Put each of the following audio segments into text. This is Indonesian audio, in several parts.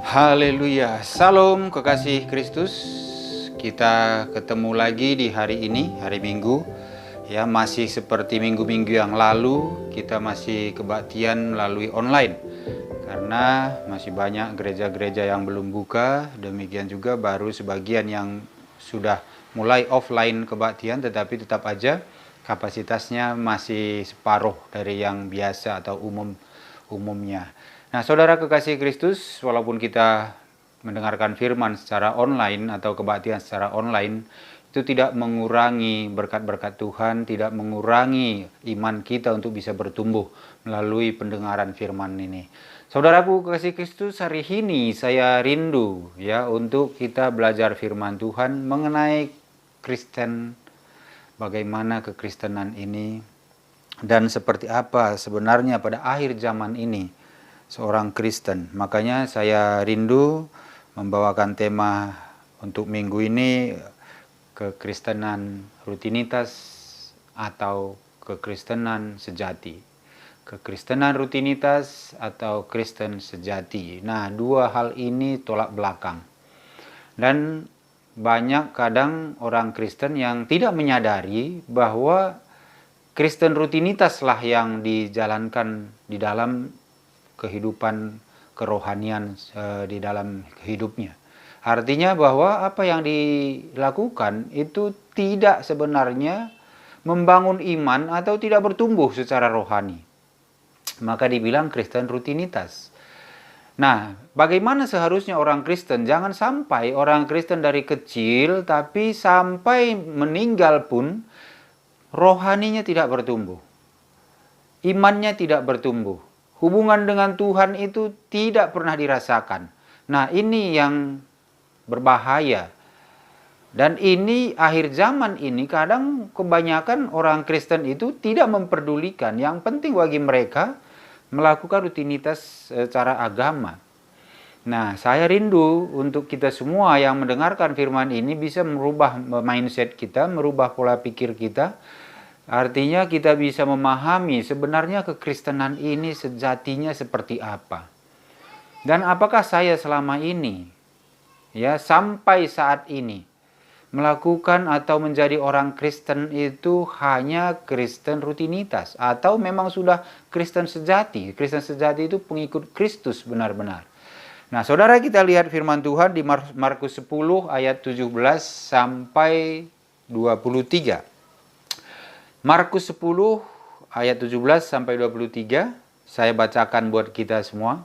Haleluya, Salam kekasih Kristus. Kita ketemu lagi di hari ini, hari Minggu. Ya, masih seperti minggu-minggu yang lalu, kita masih kebaktian melalui online. Karena masih banyak gereja-gereja yang belum buka, demikian juga baru sebagian yang sudah mulai offline kebaktian, tetapi tetap aja kapasitasnya masih separuh dari yang biasa atau umumnya. Nah, saudara kekasih Kristus, walaupun kita mendengarkan firman secara online atau kebaktian secara online, itu tidak mengurangi berkat-berkat Tuhan, tidak mengurangi iman kita untuk bisa bertumbuh melalui pendengaran firman ini. Saudaraku kekasih Kristus, hari ini saya rindu ya untuk kita belajar firman Tuhan mengenai Kristen, bagaimana kekristenan ini dan seperti apa sebenarnya pada akhir zaman ini seorang Kristen. Makanya saya rindu membawakan tema untuk minggu ini, kekristenan rutinitas atau kekristenan sejati. Kekristenan rutinitas atau Kristen sejati. Nah, dua hal ini tolak belakang. Dan banyak kadang orang Kristen yang tidak menyadari bahwa Kristen rutinitaslah yang dijalankan di dalam kehidupan kerohanian di dalam hidupnya. Artinya bahwa apa yang dilakukan itu tidak sebenarnya membangun iman atau tidak bertumbuh secara rohani. Maka dibilang Kristen rutinitas. Nah, bagaimana seharusnya orang Kristen? Jangan sampai orang Kristen dari kecil tapi sampai meninggal pun rohaninya tidak bertumbuh. Imannya tidak bertumbuh. Hubungan dengan Tuhan itu tidak pernah dirasakan. Nah, ini yang berbahaya. Dan ini akhir zaman ini kadang kebanyakan orang Kristen itu tidak memperdulikan. Yang penting bagi mereka melakukan rutinitas secara agama. Nah, saya rindu untuk kita semua yang mendengarkan firman ini bisa merubah mindset kita, merubah pola pikir kita. Artinya kita bisa memahami sebenarnya kekristenan ini sejatinya seperti apa. Dan apakah saya selama ini, ya sampai saat ini, melakukan atau menjadi orang Kristen itu hanya Kristen rutinitas. Atau memang sudah Kristen sejati. Kristen sejati itu pengikut Kristus benar-benar. Nah, saudara, kita lihat firman Tuhan di Markus 10 ayat 17 sampai 23. Markus 10 ayat 17 sampai 23, saya bacakan buat kita semua.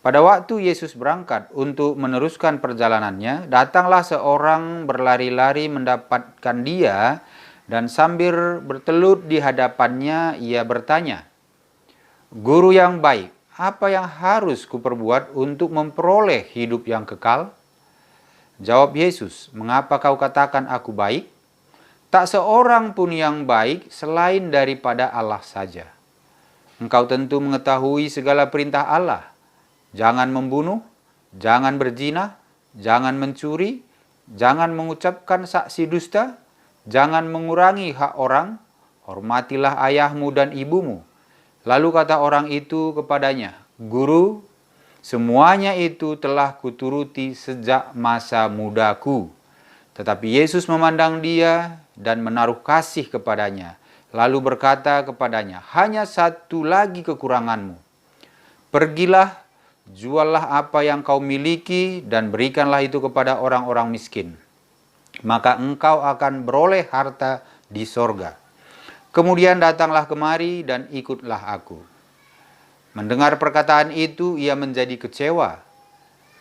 Pada waktu Yesus berangkat untuk meneruskan perjalanannya, datanglah seorang berlari-lari mendapatkan dia, dan sambil bertelut di hadapannya ia bertanya, "Guru yang baik, apa yang harus kuperbuat untuk memperoleh hidup yang kekal?" Jawab Yesus, "Mengapa kau katakan aku baik? Tak seorang pun yang baik selain daripada Allah saja. Engkau tentu mengetahui segala perintah Allah. Jangan membunuh, jangan berzina, jangan mencuri, jangan mengucapkan saksi dusta, jangan mengurangi hak orang, hormatilah ayahmu dan ibumu." Lalu kata orang itu kepadanya, "Guru, semuanya itu telah kuturuti sejak masa mudaku." Tetapi Yesus memandang dia dan menaruh kasih kepadanya, lalu berkata kepadanya, "Hanya satu lagi kekuranganmu. Pergilah, juallah apa yang kau miliki dan berikanlah itu kepada orang-orang miskin. Maka engkau akan beroleh harta di sorga. Kemudian datanglah kemari dan ikutlah aku." Mendengar perkataan itu, ia menjadi kecewa,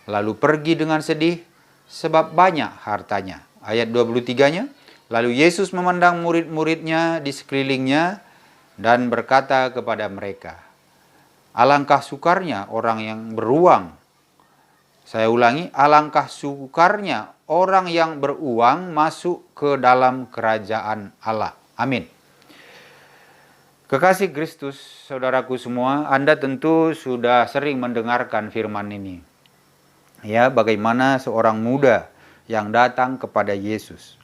lalu pergi dengan sedih, sebab banyak hartanya. Ayat 23-nya, lalu Yesus memandang murid-muridnya di sekelilingnya dan berkata kepada mereka, "Alangkah sukarnya orang yang beruang." Saya ulangi, alangkah sukarnya orang yang beruang masuk ke dalam kerajaan Allah. Amin. Kekasih Kristus, saudaraku semua, Anda tentu sudah sering mendengarkan firman ini. Ya, bagaimana seorang muda yang datang kepada Yesus.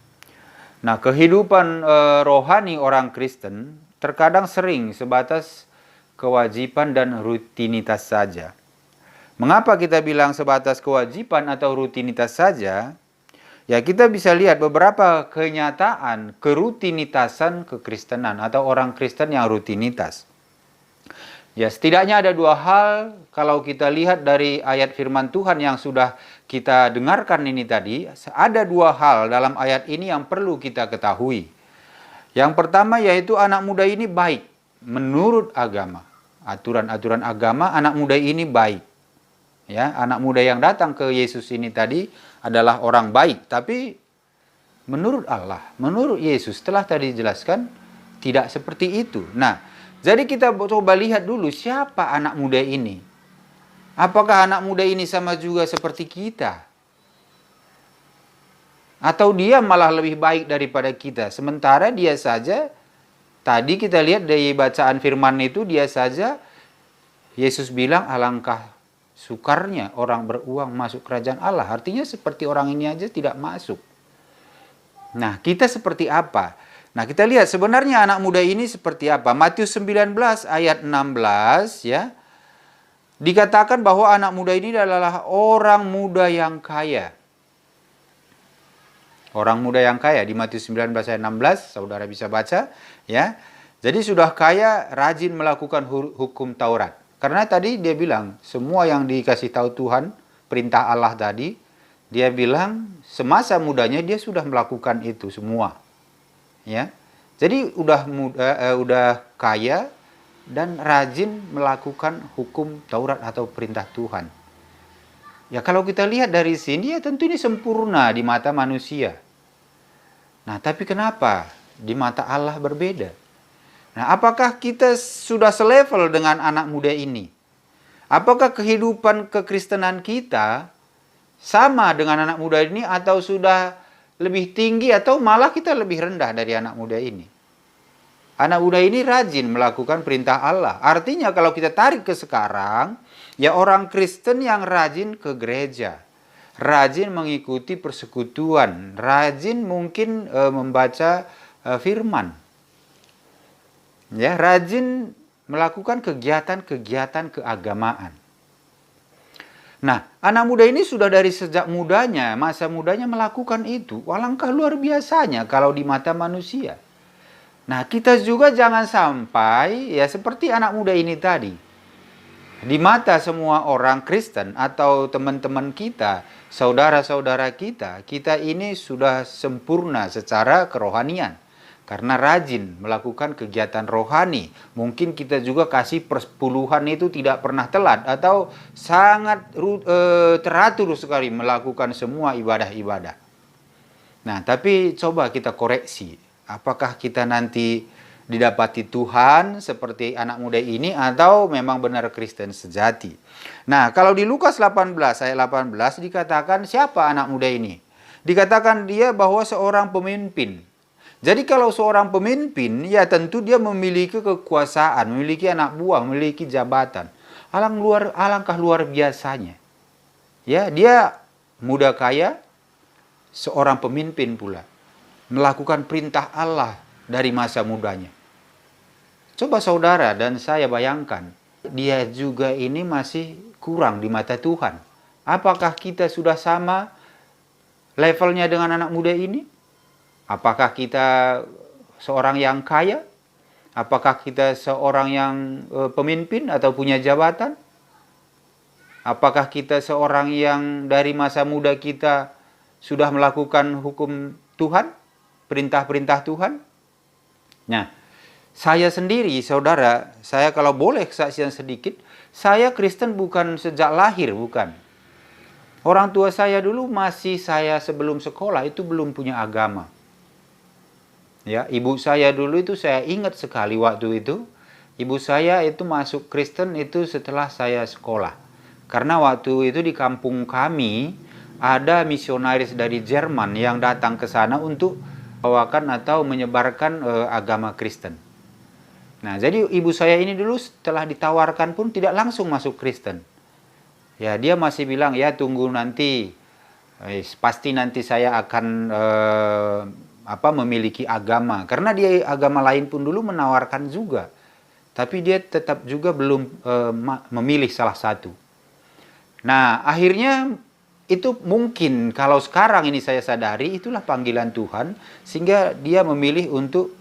Nah, kehidupan rohani orang Kristen terkadang sering sebatas kewajiban dan rutinitas saja. Mengapa kita bilang sebatas kewajiban atau rutinitas saja? Ya, kita bisa lihat beberapa kenyataan kerutinitasan kekristenan atau orang Kristen yang rutinitas. Ya, setidaknya ada dua hal kalau kita lihat dari ayat firman Tuhan yang sudah kita dengarkan ini tadi. Ada dua hal dalam ayat ini yang perlu kita ketahui. Yang pertama yaitu anak muda ini baik menurut agama. Aturan-aturan agama, anak muda ini baik. Ya, anak muda yang datang ke Yesus ini tadi adalah orang baik, tapi menurut Allah, menurut Yesus telah tadi dijelaskan tidak seperti itu. Nah, jadi kita coba lihat dulu siapa anak muda ini. Apakah anak muda ini sama juga seperti kita? Atau dia malah lebih baik daripada kita? Sementara dia saja, tadi kita lihat dari bacaan firman itu, dia saja, Yesus bilang alangkah sukarnya orang beruang masuk kerajaan Allah. Artinya seperti orang ini aja tidak masuk. Nah, kita seperti apa? Nah, kita lihat sebenarnya anak muda ini seperti apa. Matius 19 ayat 16 ya. Dikatakan bahwa anak muda ini adalah orang muda yang kaya. Orang muda yang kaya di Matius 19 ayat 16, saudara bisa baca ya. Jadi sudah kaya, rajin melakukan hukum Taurat. Karena tadi dia bilang, semua yang dikasih tahu Tuhan, perintah Allah tadi, dia bilang semasa mudanya dia sudah melakukan itu semua. Ya. Jadi udah kaya dan rajin melakukan hukum Taurat atau perintah Tuhan. Ya, kalau kita lihat dari sini ya tentu ini sempurna di mata manusia. Nah, tapi kenapa di mata Allah berbeda? Nah, apakah kita sudah selevel dengan anak muda ini? Apakah kehidupan kekristenan kita sama dengan anak muda ini atau sudah lebih tinggi atau malah kita lebih rendah dari anak muda ini? Anak muda ini rajin melakukan perintah Allah. Artinya kalau kita tarik ke sekarang, ya orang Kristen yang rajin ke gereja, rajin mengikuti persekutuan, rajin mungkin membaca firman. Ya, rajin melakukan kegiatan-kegiatan keagamaan. Nah, anak muda ini sudah dari sejak mudanya, masa mudanya melakukan itu. Alangkah luar biasanya kalau di mata manusia. Nah, kita juga jangan sampai ya seperti anak muda ini tadi. Di mata semua orang Kristen atau teman-teman kita, saudara-saudara kita, kita ini sudah sempurna secara kerohanian. Karena rajin melakukan kegiatan rohani. Mungkin kita juga kasih persepuluhan itu tidak pernah telat. Atau sangat teratur sekali melakukan semua ibadah-ibadah. Nah, tapi coba kita koreksi. Apakah kita nanti didapati Tuhan seperti anak muda ini atau memang benar Kristen sejati. Nah, kalau di Lukas 18 ayat 18 dikatakan siapa anak muda ini? Dikatakan dia bahwa seorang pemimpin. Jadi kalau seorang pemimpin, ya tentu dia memiliki kekuasaan, memiliki anak buah, memiliki jabatan. Alangkah luar biasanya. Ya, dia muda kaya, seorang pemimpin pula. Melakukan perintah Allah dari masa mudanya. Coba saudara dan saya bayangkan, dia juga ini masih kurang di mata Tuhan. Apakah kita sudah sama levelnya dengan anak muda ini? Apakah kita seorang yang kaya? Apakah kita seorang yang pemimpin atau punya jabatan? Apakah kita seorang yang dari masa muda kita sudah melakukan hukum Tuhan? Perintah-perintah Tuhan? Nah, saya sendiri, saudara, saya kalau boleh kesaksian sedikit, saya Kristen bukan sejak lahir, bukan. Orang tua saya dulu masih saya sebelum sekolah itu belum punya agama. Ya, ibu saya dulu itu saya ingat sekali waktu itu. Ibu saya itu masuk Kristen itu setelah saya sekolah. Karena waktu itu di kampung kami ada misionaris dari Jerman yang datang ke sana untuk membawakan atau menyebarkan agama Kristen. Nah, jadi ibu saya ini dulu setelah ditawarkan pun tidak langsung masuk Kristen. Ya, dia masih bilang ya tunggu nanti, pasti nanti saya akan memiliki agama. Karena dia agama lain pun dulu menawarkan juga. Tapi dia tetap juga belum memilih salah satu. Nah, akhirnya itu mungkin kalau sekarang ini saya sadari itulah panggilan Tuhan sehingga dia memilih untuk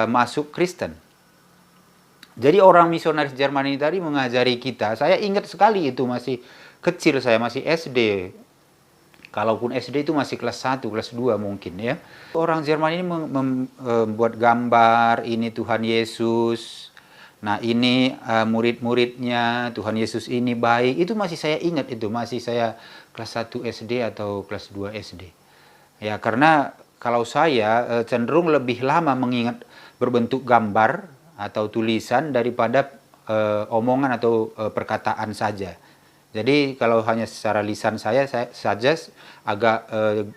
masuk Kristen. Jadi orang misionaris Jerman ini tadi mengajari kita, saya ingat sekali itu masih kecil, saya masih SD. Kalaupun SD itu masih kelas 1, kelas 2 mungkin ya. Orang Jerman ini membuat gambar, ini Tuhan Yesus. Nah ini murid-muridnya, Tuhan Yesus ini baik. Itu masih saya ingat itu, masih saya kelas 1 SD atau kelas 2 SD. Ya karena kalau saya cenderung lebih lama mengingat berbentuk gambar atau tulisan daripada omongan atau perkataan saja. Jadi kalau hanya secara lisan saya saja agak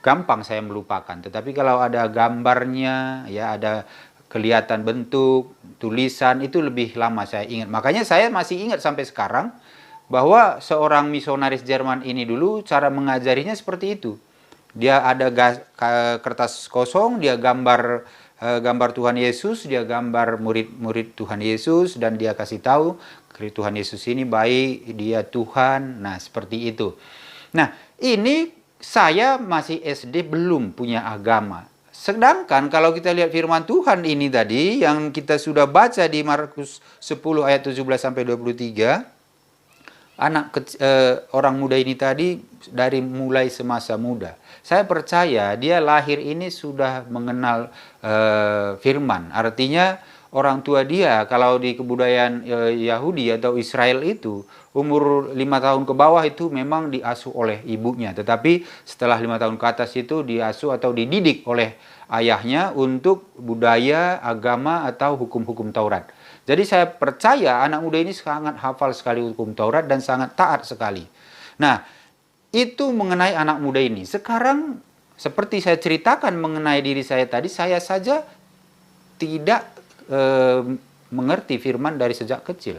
gampang saya melupakan. Tetapi kalau ada gambarnya, ya ada kelihatan bentuk, tulisan, itu lebih lama saya ingat. Makanya saya masih ingat sampai sekarang bahwa seorang misionaris Jerman ini dulu cara mengajarinya seperti itu. Dia ada kertas kosong, dia gambar Tuhan Yesus, dia gambar murid-murid Tuhan Yesus, dan dia kasih tahu Tuhan Yesus ini baik, dia Tuhan. Nah seperti itu. Nah ini saya masih SD belum punya agama. Sedangkan kalau kita lihat firman Tuhan ini tadi yang kita sudah baca di Markus 10 ayat 17 sampai 23, orang muda ini tadi dari mulai semasa muda, saya percaya dia lahir ini sudah mengenal firman. Artinya orang tua dia kalau di kebudayaan Yahudi atau Israel itu umur 5 tahun ke bawah itu memang diasuh oleh ibunya. Tetapi setelah 5 tahun ke atas itu diasuh atau dididik oleh ayahnya untuk budaya, agama atau hukum-hukum Taurat. Jadi saya percaya anak muda ini sangat hafal sekali hukum Taurat dan sangat taat sekali. Nah, itu mengenai anak muda ini. Sekarang seperti saya ceritakan mengenai diri saya tadi, saya saja tidak mengerti firman dari sejak kecil.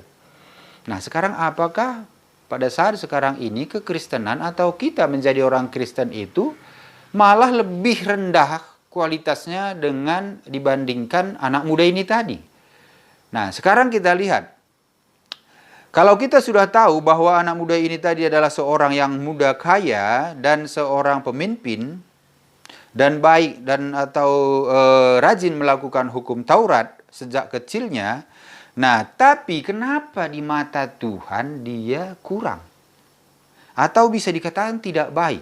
Nah, sekarang apakah pada saat sekarang ini kekristenan atau kita menjadi orang Kristen itu malah lebih rendah kualitasnya dengan dibandingkan anak muda ini tadi? Nah, sekarang kita lihat. Kalau kita sudah tahu bahwa anak muda ini tadi adalah seorang yang muda kaya dan seorang pemimpin dan baik dan atau rajin melakukan hukum Taurat sejak kecilnya. Nah, tapi kenapa di mata Tuhan dia kurang? Atau bisa dikatakan tidak baik?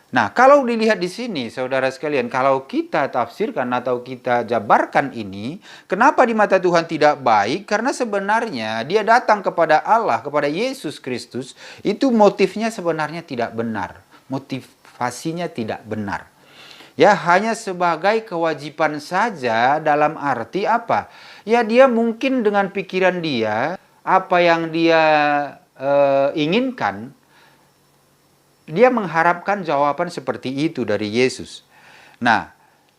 Nah, kalau dilihat di sini, saudara sekalian, kalau kita tafsirkan atau kita jabarkan ini, kenapa di mata Tuhan tidak baik? Karena sebenarnya dia datang kepada Allah, kepada Yesus Kristus, itu motifnya sebenarnya tidak benar. Motivasinya tidak benar. Ya, hanya sebagai kewajiban saja dalam arti apa? Ya, dia mungkin dengan pikiran dia, apa yang dia inginkan, dia mengharapkan jawaban seperti itu dari Yesus. Nah,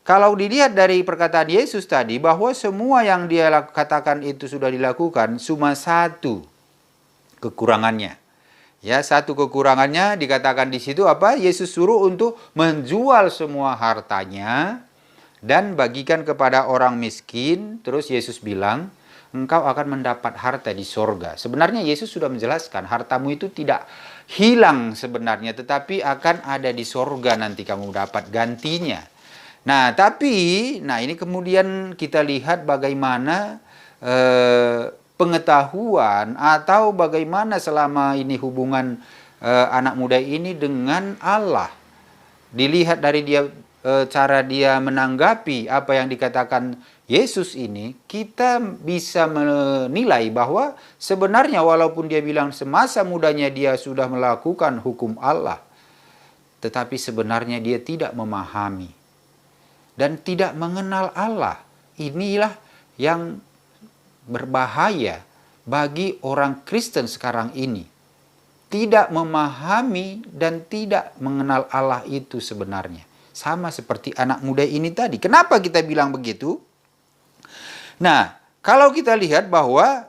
kalau dilihat dari perkataan Yesus tadi bahwa semua yang dia katakan itu sudah dilakukan, cuma satu kekurangannya. Ya, satu kekurangannya dikatakan di situ apa? Yesus suruh untuk menjual semua hartanya dan bagikan kepada orang miskin. Terus Yesus bilang, engkau akan mendapat harta di sorga. Sebenarnya Yesus sudah menjelaskan, hartamu itu tidak hilang sebenarnya, tetapi akan ada di sorga nanti kamu dapat gantinya. Nah, tapi, ini kemudian kita lihat bagaimana pengetahuan atau bagaimana selama ini hubungan anak muda ini dengan Allah. Dilihat dari dia cara dia menanggapi apa yang dikatakan Yesus ini, kita bisa menilai bahwa sebenarnya walaupun dia bilang semasa mudanya dia sudah melakukan hukum Allah, tetapi sebenarnya dia tidak memahami dan tidak mengenal Allah. Inilah yang berbahaya bagi orang Kristen sekarang ini. Tidak memahami dan tidak mengenal Allah itu sebenarnya. Sama seperti anak muda ini tadi. Kenapa kita bilang begitu? Nah, kalau kita lihat bahwa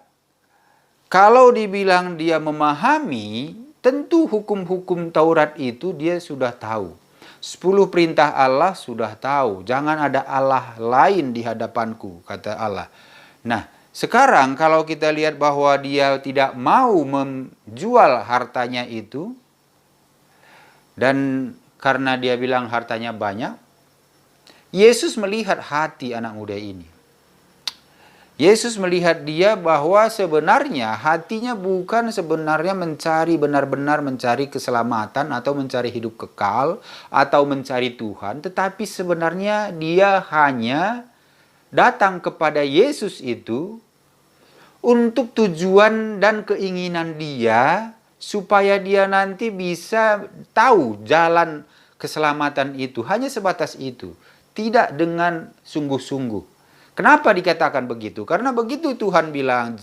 kalau dibilang dia memahami, tentu hukum-hukum Taurat itu dia sudah tahu. 10 perintah Allah sudah tahu. Jangan ada Allah lain di hadapanku, kata Allah. Nah, Sekarang kalau kita lihat bahwa dia tidak mau menjual hartanya itu, dan karena dia bilang hartanya banyak, Yesus melihat hati anak muda ini. Yesus melihat dia bahwa sebenarnya hatinya bukan sebenarnya benar-benar mencari keselamatan atau mencari hidup kekal atau mencari Tuhan, tetapi sebenarnya dia hanya datang kepada Yesus itu untuk tujuan dan keinginan dia supaya dia nanti bisa tahu jalan keselamatan itu. Hanya sebatas itu, tidak dengan sungguh-sungguh. Kenapa dikatakan begitu? Karena begitu Tuhan bilang,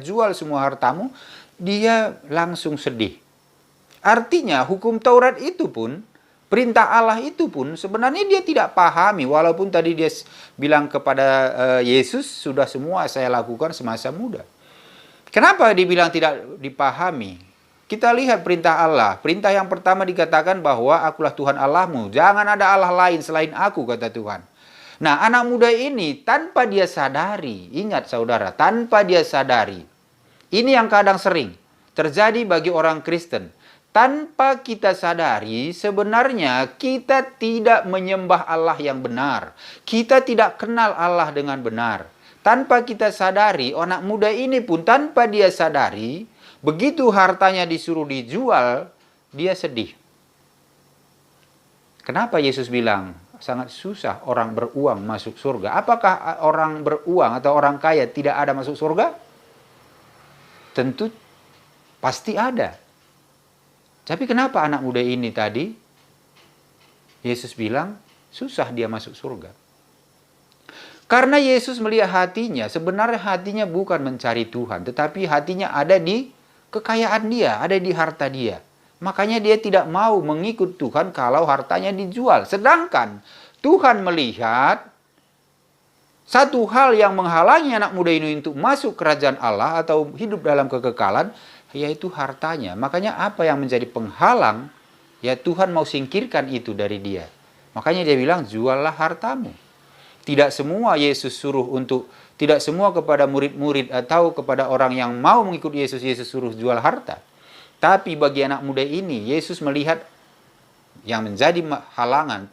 jual semua hartamu, dia langsung sedih. Artinya hukum Taurat itu pun, perintah Allah itu pun sebenarnya dia tidak pahami. Walaupun tadi dia bilang kepada Yesus, sudah semua saya lakukan semasa muda. Kenapa dibilang tidak dipahami? Kita lihat perintah Allah. Perintah yang pertama dikatakan bahwa akulah Tuhan Allahmu. Jangan ada Allah lain selain aku, kata Tuhan. Nah, anak muda ini tanpa dia sadari, ingat saudara, tanpa dia sadari, ini yang kadang sering terjadi bagi orang Kristen. Tanpa kita sadari, sebenarnya kita tidak menyembah Allah yang benar. Kita tidak kenal Allah dengan benar. Tanpa kita sadari, anak muda ini pun tanpa dia sadari, begitu hartanya disuruh dijual, dia sedih. Kenapa Yesus bilang, sangat susah orang beruang masuk surga? Apakah orang beruang atau orang kaya tidak ada masuk surga? Tentu pasti ada. Tapi kenapa anak muda ini tadi Yesus bilang susah dia masuk surga? Karena Yesus melihat hatinya, sebenarnya hatinya bukan mencari Tuhan, tetapi hatinya ada di kekayaan dia, ada di harta dia. Makanya dia tidak mau mengikut Tuhan kalau hartanya dijual. Sedangkan Tuhan melihat satu hal yang menghalangi anak muda ini untuk masuk kerajaan Allah atau hidup dalam kekekalan, yaitu hartanya. Makanya apa yang menjadi penghalang, ya Tuhan mau singkirkan itu dari dia. Makanya dia bilang, juallah hartamu. Tidak semua Yesus suruh tidak semua kepada murid-murid atau kepada orang yang mau mengikut Yesus, Yesus suruh jual harta. Tapi bagi anak muda ini, Yesus melihat yang menjadi halangan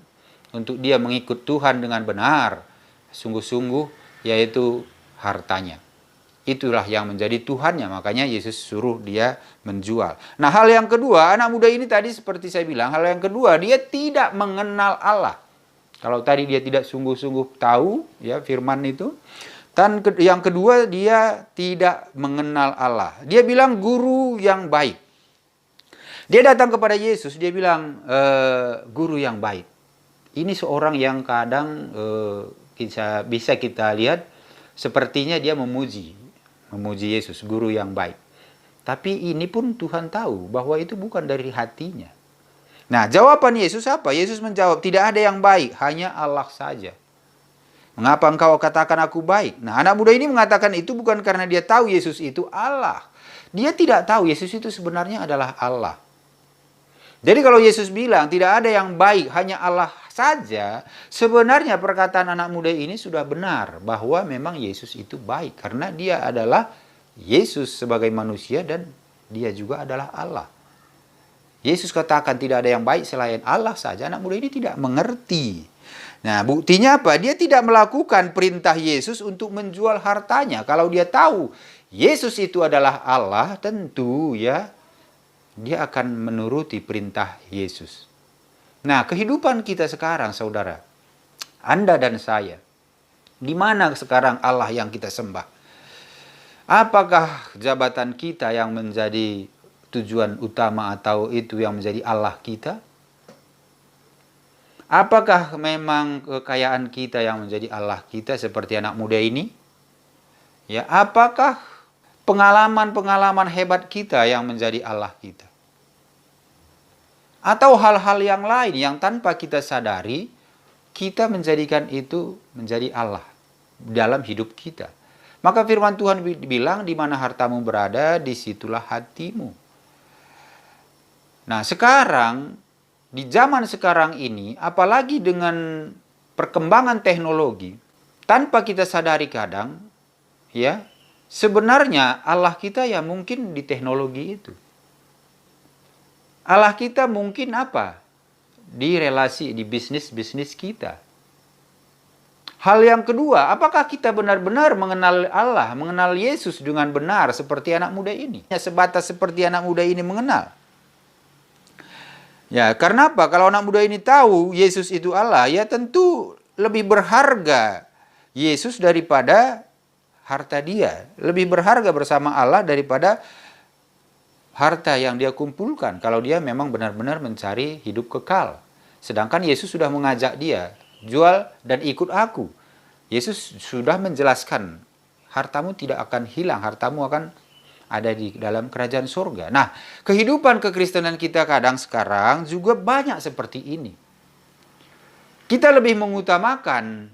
untuk dia mengikut Tuhan dengan benar, sungguh-sungguh, yaitu hartanya. Itulah yang menjadi Tuhannya, makanya Yesus suruh dia menjual. Nah, hal yang kedua, anak muda ini tadi seperti saya bilang, hal yang kedua, dia tidak mengenal Allah. Kalau tadi dia tidak sungguh-sungguh tahu, ya firman itu. Dan yang kedua, dia tidak mengenal Allah. Dia bilang guru yang baik. Dia datang kepada Yesus, dia bilang, guru yang baik. Ini seorang yang kadang bisa kita lihat, sepertinya dia memuji Yesus, guru yang baik. Tapi ini pun Tuhan tahu bahwa itu bukan dari hatinya. Nah, jawaban Yesus apa? Yesus menjawab, tidak ada yang baik, hanya Allah saja. Mengapa engkau katakan aku baik? Nah, anak muda ini mengatakan itu bukan karena dia tahu Yesus itu Allah. Dia tidak tahu Yesus itu sebenarnya adalah Allah. Jadi kalau Yesus bilang tidak ada yang baik, hanya Allah saja, sebenarnya perkataan anak muda ini sudah benar bahwa memang Yesus itu baik karena dia adalah Yesus sebagai manusia dan dia juga adalah Allah. Yesus katakan tidak ada yang baik selain Allah saja, anak muda ini tidak mengerti. Nah, buktinya apa? Dia tidak melakukan perintah Yesus untuk menjual hartanya. Kalau dia tahu Yesus itu adalah Allah, tentu ya dia akan menuruti perintah Yesus. Nah, kehidupan kita sekarang, saudara, Anda dan saya, di mana sekarang Allah yang kita sembah? Apakah jabatan kita yang menjadi tujuan utama atau itu yang menjadi Allah kita? Apakah memang kekayaan kita yang menjadi Allah kita seperti anak muda ini? Ya, apakah pengalaman-pengalaman hebat kita yang menjadi Allah kita? Atau hal-hal yang lain yang tanpa kita sadari, kita menjadikan itu menjadi Allah dalam hidup kita. Maka firman Tuhan bilang, di mana hartamu berada, disitulah hatimu. Nah, sekarang, di zaman sekarang ini, apalagi dengan perkembangan teknologi, tanpa kita sadari kadang, ya, Sebenarnya Allah kita ya mungkin di teknologi itu. Allah kita mungkin apa? Di relasi, di bisnis-bisnis kita. Hal yang kedua, apakah kita benar-benar mengenal Allah, mengenal Yesus dengan benar seperti anak muda ini? Ya, sebatas seperti anak muda ini mengenal. Ya, karena apa? Kalau anak muda ini tahu Yesus itu Allah, ya tentu lebih berharga Yesus daripada harta dia. Lebih berharga bersama Allah daripada harta yang dia kumpulkan. Kalau dia memang benar-benar mencari hidup kekal. Sedangkan Yesus sudah mengajak dia, jual dan ikut aku. Yesus sudah menjelaskan, hartamu tidak akan hilang, hartamu akan ada di dalam kerajaan surga. Nah, kehidupan kekristenan kita kadang sekarang juga banyak seperti ini. Kita lebih mengutamakan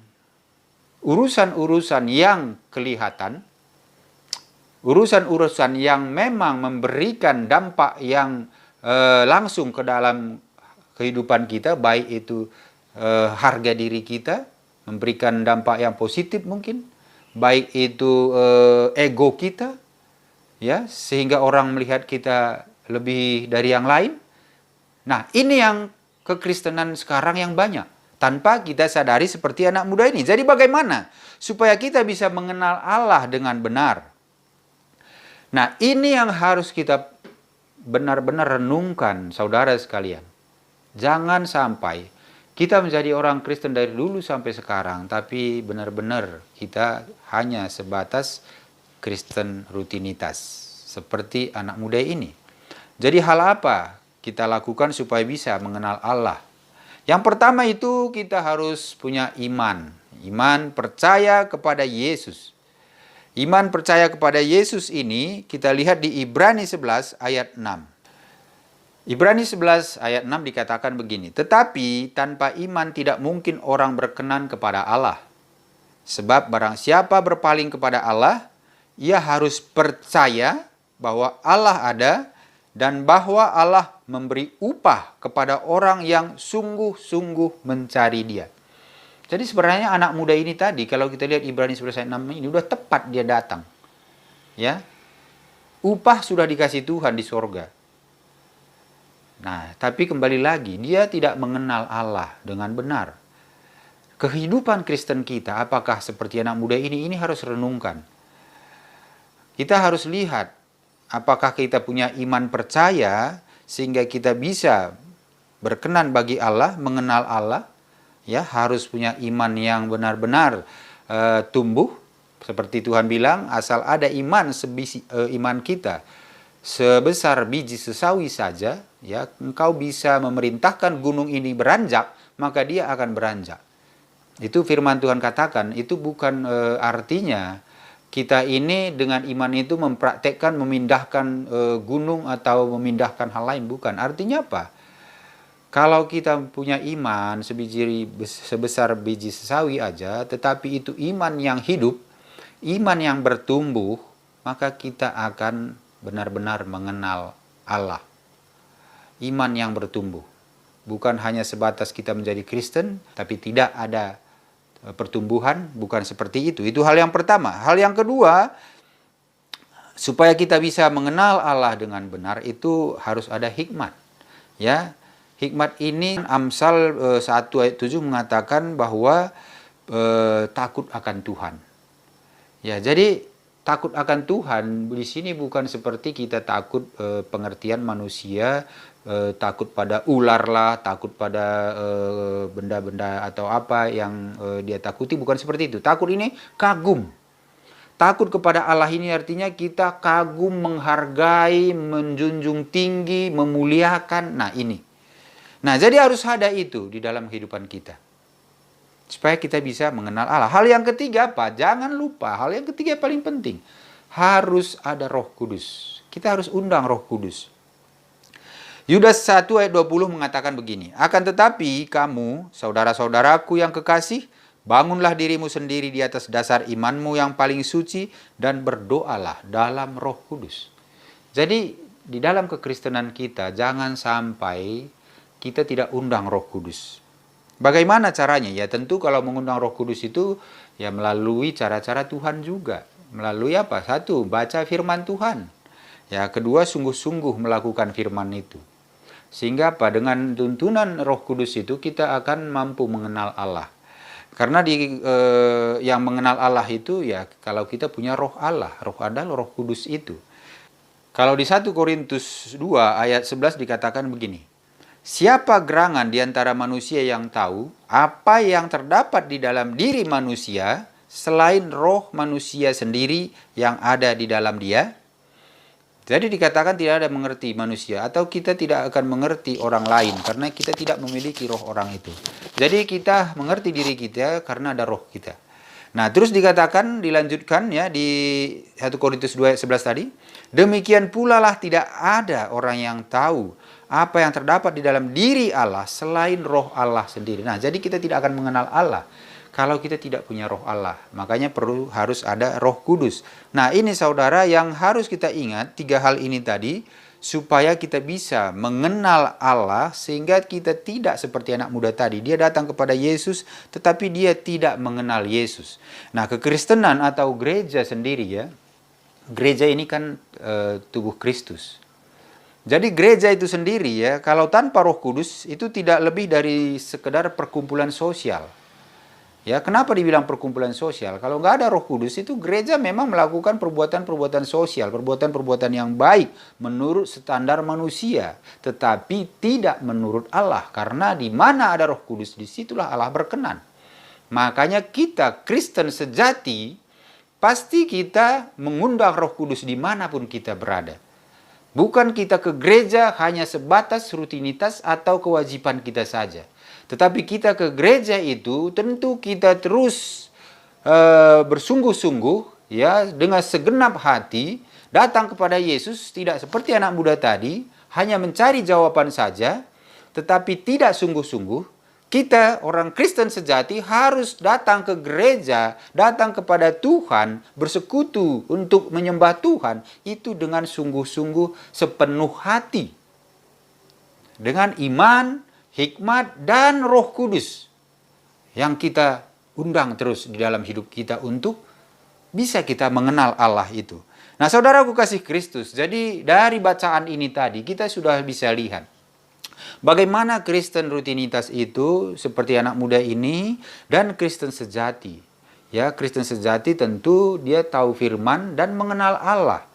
urusan-urusan yang kelihatan, urusan-urusan yang memang memberikan dampak yang langsung ke dalam kehidupan kita, baik itu harga diri kita, memberikan dampak yang positif mungkin, baik itu ego kita, ya, sehingga orang melihat kita lebih dari yang lain. Nah, ini yang kekristenan sekarang yang banyak, tanpa kita sadari seperti anak muda ini. Jadi bagaimana supaya kita bisa mengenal Allah dengan benar? Nah, ini yang harus kita benar-benar renungkan, saudara sekalian. Jangan sampai kita menjadi orang Kristen dari dulu sampai sekarang, tapi benar-benar kita hanya sebatas Kristen rutinitas, seperti anak muda ini. Jadi hal apa kita lakukan supaya bisa mengenal Allah? Yang pertama itu kita harus punya iman. Iman percaya kepada Yesus. Iman percaya kepada Yesus ini kita lihat di Ibrani 11 ayat 6. Ibrani 11 ayat 6 dikatakan begini, tetapi tanpa iman tidak mungkin orang berkenan kepada Allah. Sebab barang siapa berpaling kepada Allah, ia harus percaya bahwa Allah ada dan bahwa Allah memberi upah kepada orang yang sungguh-sungguh mencari Dia. Jadi sebenarnya anak muda ini tadi, kalau kita lihat Ibrani 11 ayat 6 ini, udah tepat dia datang. Ya, upah sudah dikasih Tuhan di sorga. Nah, tapi kembali lagi, dia tidak mengenal Allah dengan benar. Kehidupan Kristen kita, apakah seperti anak muda ini harus renungkan. Kita harus lihat, apakah kita punya iman percaya, sehingga kita bisa berkenan bagi Allah, mengenal Allah. Ya, harus punya iman yang benar-benar tumbuh. Seperti Tuhan bilang, asal ada iman iman kita sebesar biji sesawi saja, ya, engkau bisa memerintahkan gunung ini beranjak, maka dia akan beranjak. Itu firman Tuhan katakan, itu bukan artinya kita ini dengan iman itu mempraktekkan memindahkan gunung atau memindahkan hal lain, bukan. Artinya apa? Kalau kita punya iman sebesar biji sesawi aja, tetapi itu iman yang hidup, iman yang bertumbuh, maka kita akan benar-benar mengenal Allah. Iman yang bertumbuh. Bukan hanya sebatas kita menjadi Kristen, tapi tidak ada pertumbuhan, bukan seperti itu. Itu hal yang pertama. Hal yang kedua, supaya kita bisa mengenal Allah dengan benar, itu harus ada hikmat. Ya, hikmat ini Amsal 1 ayat 7 mengatakan bahwa takut akan Tuhan. Ya, jadi takut akan Tuhan di sini bukan seperti kita takut pengertian manusia, takut pada ular lah, takut pada benda-benda atau apa yang dia takuti, bukan seperti itu. Takut ini kagum. Takut kepada Allah ini artinya kita kagum, menghargai, menjunjung tinggi, memuliakan. Nah ini. Nah jadi harus ada itu di dalam kehidupan kita. Supaya kita bisa mengenal Allah. Hal yang ketiga apa? Jangan lupa, hal yang ketiga paling penting. Harus ada Roh Kudus. Kita harus undang Roh Kudus. Yudas 1 ayat 20 mengatakan begini, akan tetapi kamu, saudara-saudaraku yang kekasih, bangunlah dirimu sendiri di atas dasar imanmu yang paling suci dan berdoalah dalam Roh Kudus. Jadi di dalam kekristenan kita jangan sampai kita tidak undang Roh Kudus. Bagaimana caranya? Ya tentu kalau mengundang Roh Kudus itu ya melalui cara-cara Tuhan juga. Melalui apa? Satu, baca firman Tuhan. Ya, kedua, sungguh-sungguh melakukan firman itu. Sehingga apa? Dengan tuntunan Roh Kudus itu kita akan mampu mengenal Allah. Karena yang mengenal Allah itu ya kalau kita punya roh Allah. Roh adalah Roh Kudus itu. Kalau di 1 Korintus 2 ayat 11 dikatakan begini. Siapa gerangan di antara manusia yang tahu apa yang terdapat di dalam diri manusia selain roh manusia sendiri yang ada di dalam dia? Jadi dikatakan tidak ada mengerti manusia atau kita tidak akan mengerti orang lain karena kita tidak memiliki roh orang itu. Jadi kita mengerti diri kita karena ada roh kita. Nah, terus dikatakan, dilanjutkan ya di 1 Korintus 2 ayat 11 tadi. Demikian pula lah tidak ada orang yang tahu apa yang terdapat di dalam diri Allah selain roh Allah sendiri. Nah, jadi kita tidak akan mengenal Allah kalau kita tidak punya roh Allah. Makanya harus ada Roh Kudus. Nah, ini saudara yang harus kita ingat, 3 hal ini tadi, supaya kita bisa mengenal Allah sehingga kita tidak seperti anak muda tadi. Dia datang kepada Yesus tetapi dia tidak mengenal Yesus. Nah, kekristenan atau gereja sendiri ya, gereja ini kan tubuh Kristus. Jadi gereja itu sendiri ya, kalau tanpa Roh Kudus itu tidak lebih dari sekedar perkumpulan sosial. Ya, kenapa dibilang perkumpulan sosial? Kalau nggak ada Roh Kudus itu gereja memang melakukan perbuatan-perbuatan sosial, perbuatan-perbuatan yang baik menurut standar manusia, tetapi tidak menurut Allah. Karena di mana ada Roh Kudus, disitulah Allah berkenan. Makanya kita Kristen sejati pasti kita mengundang Roh Kudus dimanapun kita berada. Bukan kita ke gereja hanya sebatas rutinitas atau kewajiban kita saja. Tetapi kita ke gereja itu tentu kita terus bersungguh-sungguh ya dengan segenap hati datang kepada Yesus, tidak seperti anak muda tadi hanya mencari jawaban saja, tetapi tidak sungguh-sungguh. Kita orang Kristen sejati harus datang ke gereja, datang kepada Tuhan, bersekutu untuk menyembah Tuhan itu dengan sungguh-sungguh sepenuh hati. Dengan iman, hikmat, dan Roh Kudus yang kita undang terus di dalam hidup kita untuk bisa kita mengenal Allah itu. Nah, saudaraku kasih Kristus, jadi dari bacaan ini tadi kita sudah bisa lihat bagaimana Kristen rutinitas itu seperti anak muda ini dan Kristen sejati. Ya, Kristen sejati tentu dia tahu firman dan mengenal Allah.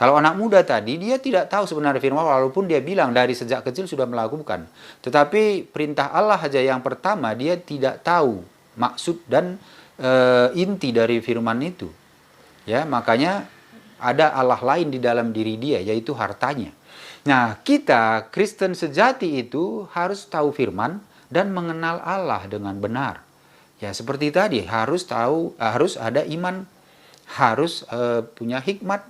Kalau anak muda tadi, dia tidak tahu sebenarnya firman walaupun dia bilang dari sejak kecil sudah melakukan. Tetapi perintah Allah saja yang pertama, dia tidak tahu maksud dan inti dari firman itu. Ya, makanya ada Allah lain di dalam diri dia, yaitu hartanya. Nah, kita Kristen sejati itu harus tahu firman dan mengenal Allah dengan benar. Ya, seperti tadi, harus ada iman, harus punya hikmat,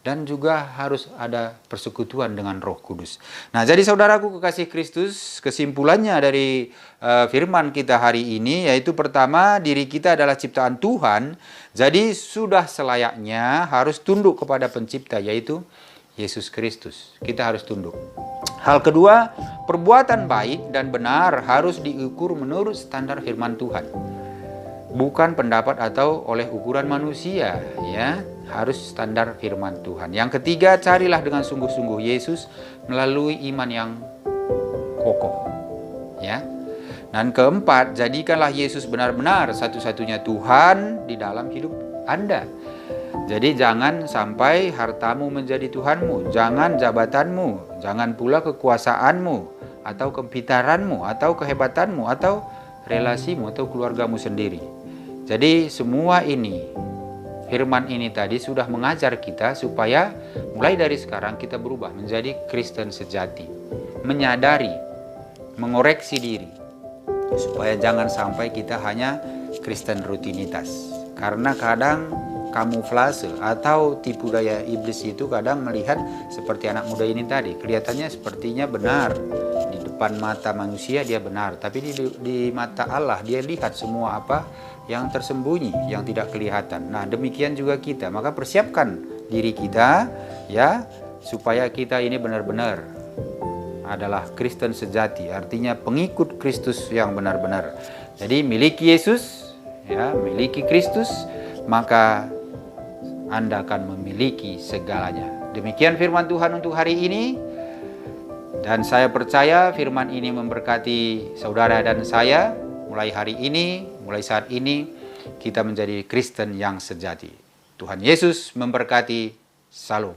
dan juga harus ada persekutuan dengan Roh Kudus. Nah, jadi saudaraku kekasih Kristus, kesimpulannya dari firman kita hari ini yaitu pertama, diri kita adalah ciptaan Tuhan. Jadi sudah selayaknya harus tunduk kepada pencipta yaitu Yesus Kristus. Kita harus tunduk. Hal kedua, perbuatan baik dan benar harus diukur menurut standar firman Tuhan. Bukan pendapat atau oleh ukuran manusia, ya. Harus standar firman Tuhan. Yang ketiga, carilah dengan sungguh-sungguh Yesus melalui iman yang kokoh, ya. Dan keempat, jadikanlah Yesus benar-benar satu-satunya Tuhan di dalam hidup Anda. Jadi jangan sampai hartamu menjadi Tuhanmu, jangan jabatanmu, jangan pula kekuasaanmu, atau kepintaranmu, atau kehebatanmu, atau relasimu, atau keluargamu sendiri. Jadi semua ini, firman ini tadi sudah mengajar kita supaya mulai dari sekarang kita berubah menjadi Kristen sejati. Menyadari, mengoreksi diri, supaya jangan sampai kita hanya Kristen rutinitas. Karena kadang kamuflase atau tipu daya iblis itu kadang melihat seperti anak muda ini tadi. Kelihatannya sepertinya benar. Di depan mata manusia dia benar. Tapi di mata Allah dia lihat semua apa yang tersembunyi, yang tidak kelihatan. Nah, demikian juga kita. Maka persiapkan diri kita ya supaya kita ini benar-benar adalah Kristen sejati. Artinya pengikut Kristus yang benar-benar. Jadi miliki Yesus, ya, miliki Kristus, maka Anda akan memiliki segalanya. Demikian firman Tuhan untuk hari ini. Dan saya percaya firman ini memberkati saudara dan saya. Mulai hari ini, mulai saat ini, kita menjadi Kristen yang sejati. Tuhan Yesus memberkati. Salam.